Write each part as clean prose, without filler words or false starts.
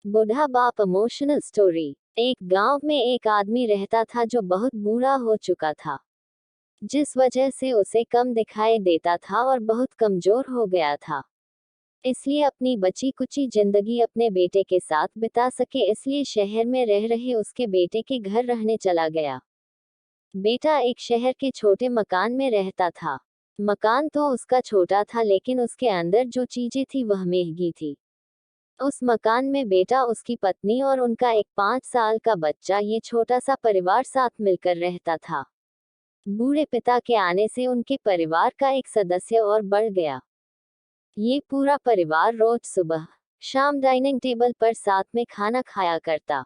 बूढ़ा बाप emotional story. एक गांव में एक आदमी रहता था जो बहुत बूढ़ा हो चुका था, जिस वजह से उसे कम दिखाई देता था और बहुत कमजोर हो गया था। इसलिए अपनी बची कुची जिंदगी अपने बेटे के साथ बिता सके, इसलिए शहर में रह रहे उसके बेटे के घर रहने चला गया। बेटा एक शहर के छोटे मकान में रहता था। मकान तो उसका छोटा था, लेकिन उसके अंदर जो चीजें थी वह महंगी थी। उस मकान में बेटा, उसकी पत्नी और उनका एक 5 साल का बच्चा, ये छोटा सा परिवार साथ मिलकर रहता था। बूढ़े पिता के आने से उनके परिवार का एक सदस्य और बढ़ गया। ये पूरा परिवार रोज सुबह शाम डाइनिंग टेबल पर साथ में खाना खाया करता।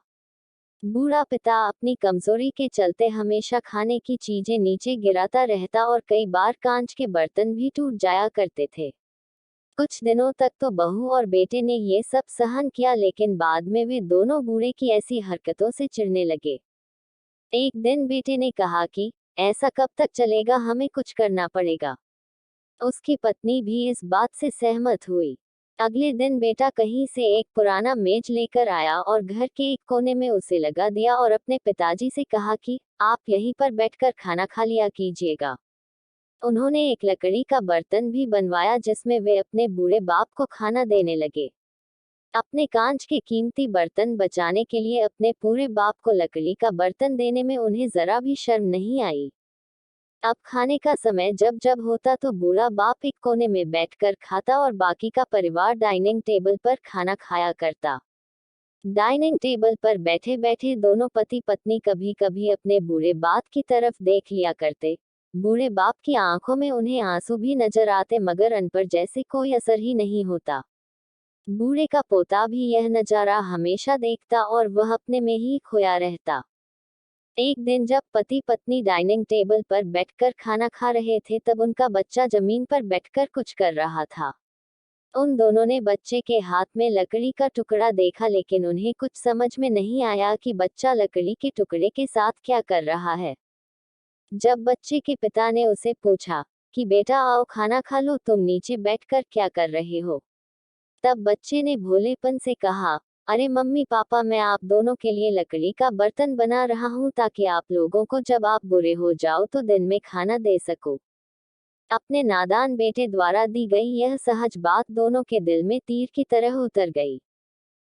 बूढ़ा पिता अपनी कमजोरी के चलते हमेशा खाने की चीजें नीचे गिराता रहता और कई बार कांच के बर्तन भी टूट जाया करते थे। कुछ दिनों तक तो बहू और बेटे ने ये सब सहन किया, लेकिन बाद में वे दोनों बूढ़े की ऐसी हरकतों से चिढ़ने लगे। एक दिन बेटे ने कहा कि ऐसा कब तक चलेगा, हमें कुछ करना पड़ेगा। उसकी पत्नी भी इस बात से सहमत हुई। अगले दिन बेटा कहीं से एक पुराना मेज लेकर आया और घर के एक कोने में उसे लगा दिया और अपने पिताजी से कहा कि आप यहीं पर बैठकर खाना खा लिया कीजिएगा। उन्होंने एक लकड़ी का बर्तन भी बनवाया जिसमें वे अपने बूढ़े बाप को खाना देने लगे। अपने कांच के कीमती बर्तन बचाने के लिए अपने पूरे बाप को लकड़ी का बर्तन देने में उन्हें जरा भी शर्म नहीं आई। अब खाने का समय जब जब होता तो बूढ़ा बाप एक कोने में बैठकर खाता और बाकी का परिवार डाइनिंग टेबल पर खाना खाया करता। डाइनिंग टेबल पर बैठे बैठे दोनों पति पत्नी कभी कभी अपने बूढ़े बाप की तरफ देख लिया करते। बूढ़े बाप की आंखों में उन्हें आंसू भी नजर आते, मगर उन पर जैसे कोई असर ही नहीं होता। बूढ़े का पोता भी यह नजारा हमेशा देखता और वह अपने में ही खोया रहता। एक दिन जब पति पत्नी डाइनिंग टेबल पर बैठकर खाना खा रहे थे, तब उनका बच्चा जमीन पर बैठकर कुछ कर रहा था। उन दोनों ने बच्चे के हाथ में लकड़ी का टुकड़ा देखा, लेकिन उन्हें कुछ समझ में नहीं आया कि बच्चा लकड़ी के टुकड़े के साथ क्या कर रहा है। जब बच्चे के पिता ने उसे पूछा कि बेटा आओ खाना खा लो, तुम नीचे बैठकर क्या कर रहे हो, तब बच्चे ने भोलेपन से कहा, अरे मम्मी पापा, मैं आप दोनों के लिए लकड़ी का बर्तन बना रहा हूँ ताकि आप लोगों को जब आप बुरे हो जाओ तो दिन में खाना दे सको। अपने नादान बेटे द्वारा दी गई यह सहज बात दोनों के दिल में तीर की तरह उतर गई।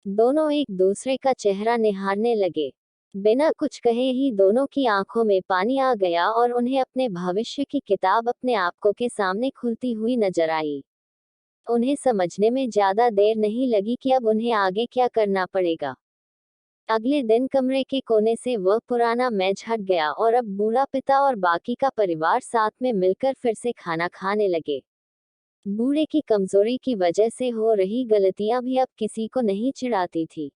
दोनों एक दूसरे का चेहरा निहारने लगे। बिना कुछ कहे ही दोनों की आंखों में पानी आ गया और उन्हें अपने भविष्य की किताब अपने आंखों के सामने खुलती हुई नजर आई। उन्हें समझने में ज्यादा देर नहीं लगी कि अब उन्हें आगे क्या करना पड़ेगा। अगले दिन कमरे के कोने से वह पुराना मेज हट गया और अब बूढ़ा पिता और बाकी का परिवार साथ में मिलकर फिर से खाना खाने लगे। बूढ़े की कमजोरी की वजह से हो रही गलतियां भी अब किसी को नहीं चिढ़ाती थी।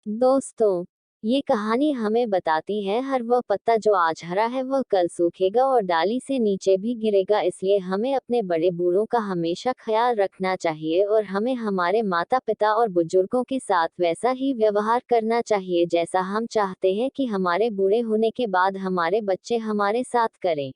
दोस्तों, ये कहानी हमें बताती है, हर वह पत्ता जो आज हरा है वह कल सूखेगा और डाली से नीचे भी गिरेगा। इसलिए हमें अपने बड़े बूढ़ों का हमेशा ख्याल रखना चाहिए और हमें हमारे माता पिता और बुजुर्गों के साथ वैसा ही व्यवहार करना चाहिए जैसा हम चाहते हैं कि हमारे बूढ़े होने के बाद हमारे बच्चे हमारे साथ करें।